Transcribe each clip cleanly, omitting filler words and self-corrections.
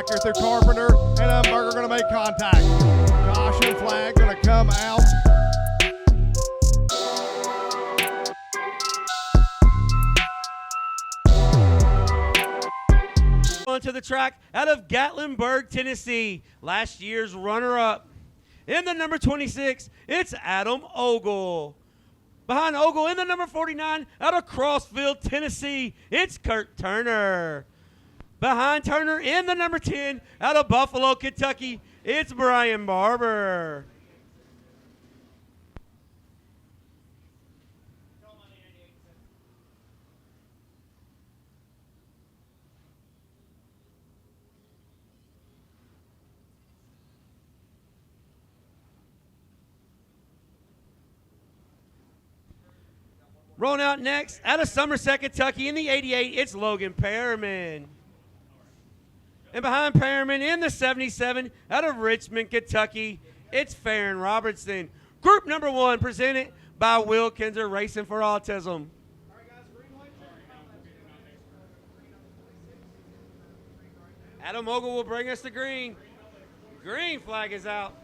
Factor through Carpenter, and Umberger going to make contact. Caution flag going to come out. Onto the track out of Gatlinburg, Tennessee, last year's runner-up. In the number 26, it's Adam Ogle. Behind Ogle in the number 49, out of Crossville, Tennessee, it's Kurt Turner. Behind Turner in the number 10, out of Buffalo, Kentucky, it's Brian Barber. Rolling out next, out of Somerset, Kentucky, in the 88, it's Logan Perriman. And behind Perriman in the 77, out of Richmond, Kentucky, it's Farron Robertson. Group number 1 presented by Will Kinzer Racing for Autism. Adam Ogle will bring us the green. Green flag is out.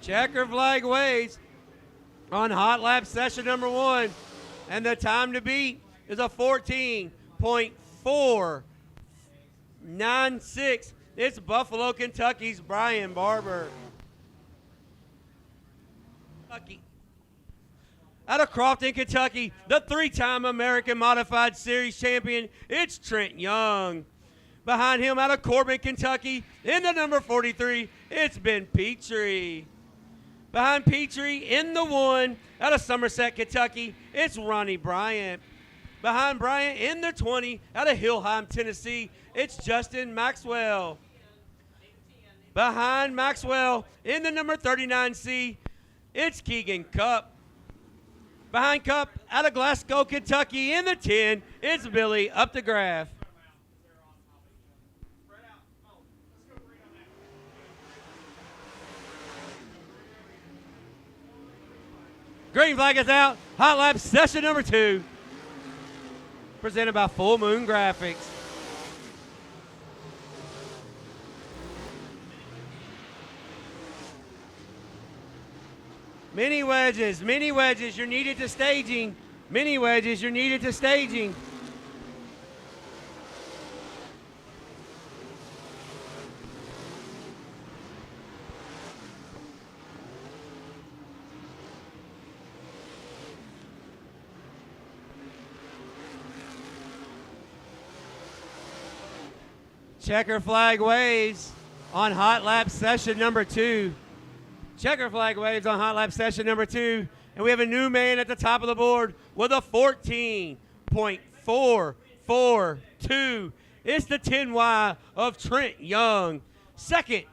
Checker flag waves on hot lap session number 1. And the time to beat is a 14.496. It's Buffalo, Kentucky's Brian Barber. Kentucky. Out of Crofton, Kentucky, the 3-time American Modified Series champion, it's Trent Young. Behind him, out of Corbin, Kentucky, in the number 43, it's Ben Petrie. Behind Petrie in the 1, out of Somerset, Kentucky, it's Ronnie Bryant. Behind Bryant in the 20, out of Hillheim, Tennessee, it's Justin Maxwell. Behind Maxwell in the number 39C, it's Keegan Cup. Behind Cup, out of Glasgow, Kentucky, in the 10, it's Billy Updegraff. Green flag is out. Hot lap session number 2. Presented by Full Moon Graphics. Mini wedges, you're needed to staging. Mini wedges, you're needed to staging. Checker flag waves on hot lap session number 2. Checker flag waves on hot lap session number 2. And we have a new man at the top of the board with a 14.442. It's the 10Y of Trent Young. Second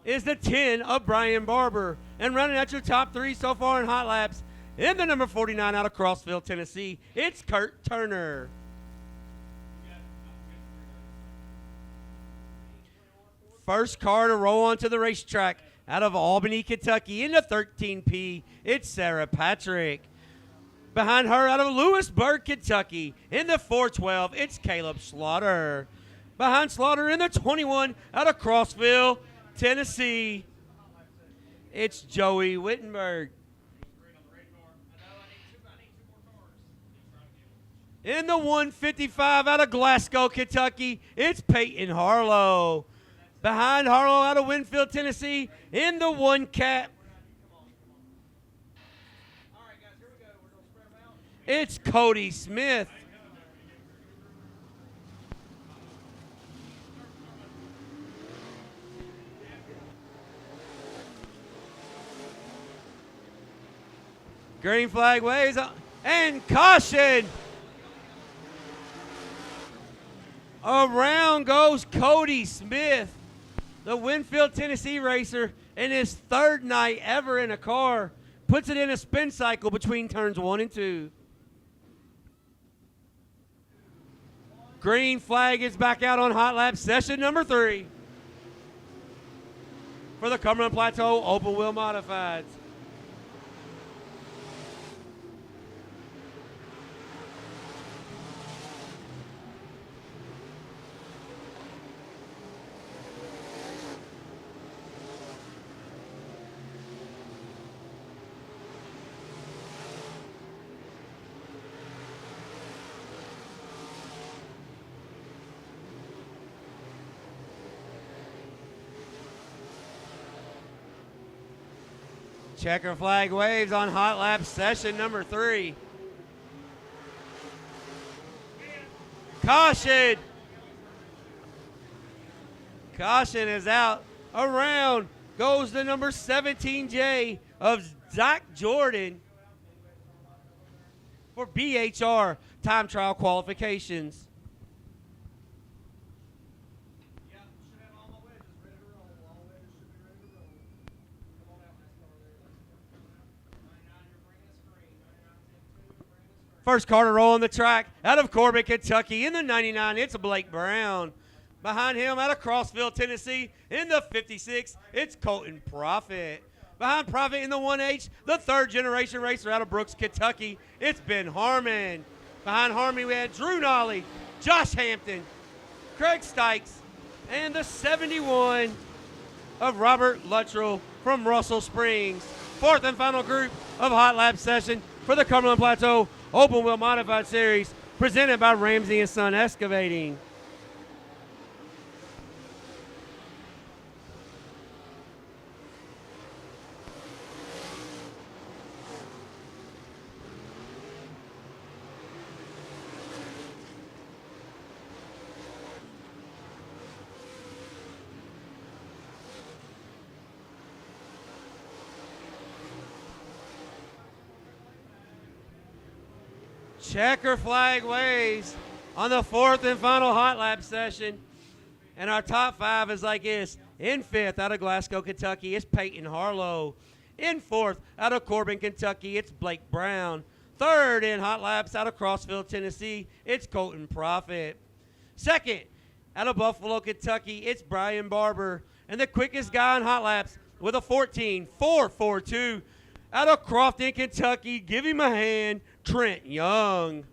is the 10 of Brian Barber. And running at your top 3 so far in hot laps, in the number 49 out of Crossville, Tennessee, it's Kurt Turner. First car to roll onto the racetrack out of Albany, Kentucky, in the 13P, it's Sarah Patrick. Behind her, out of Lewisburg, Kentucky, in the 412, it's Caleb Slaughter. Behind Slaughter in the 21, out of Crossville, Tennessee, it's Joey Wittenberg. In the 155, out of Glasgow, Kentucky, it's Peyton Harlow. Behind Harlow, out of Winfield, Tennessee, in the 1 cap, it's Cody Smith. Green flag waves and caution. Around goes Cody Smith, the Winfield, Tennessee racer, in his third night ever in a car. Puts it in a spin cycle between turns 1 and 2. Green flag is back out on hot lap session number 3 for the Cumberland Plateau open wheel modifieds. Checker flag waves on hot lap session number 3. Caution. Caution is out. Around goes the number 17J of Zach Jordan for BHR time trial qualifications. First car to roll on the track out of Corbin, Kentucky in the 99, it's Blake Brown. Behind him out of Crossville, Tennessee in the 56, it's Colton Profit. Behind Profit in the 1H, the third generation racer out of Brooks, Kentucky, it's Ben Harmon. Behind Harmon we had Drew Nolly, Josh Hampton, Craig Stykes, and the 71 of Robert Luttrell from Russell Springs. Fourth and final group of hot lap session for the Cumberland Plateau Open Wheel Modified Series, presented by Ramsey & Son Excavating. Checker flag waves on the fourth and final hot lap session. And our top 5 is like this. In 5th, out of Glasgow, Kentucky, it's Peyton Harlow. In 4th, out of Corbin, Kentucky, it's Blake Brown. 3rd in hot laps, out of Crossville, Tennessee, it's Colton Profit. 2nd, out of Buffalo, Kentucky, it's Brian Barber. And the quickest guy on hot laps with a 14.442 out of Crofton, Kentucky, give him a hand, Trent Young.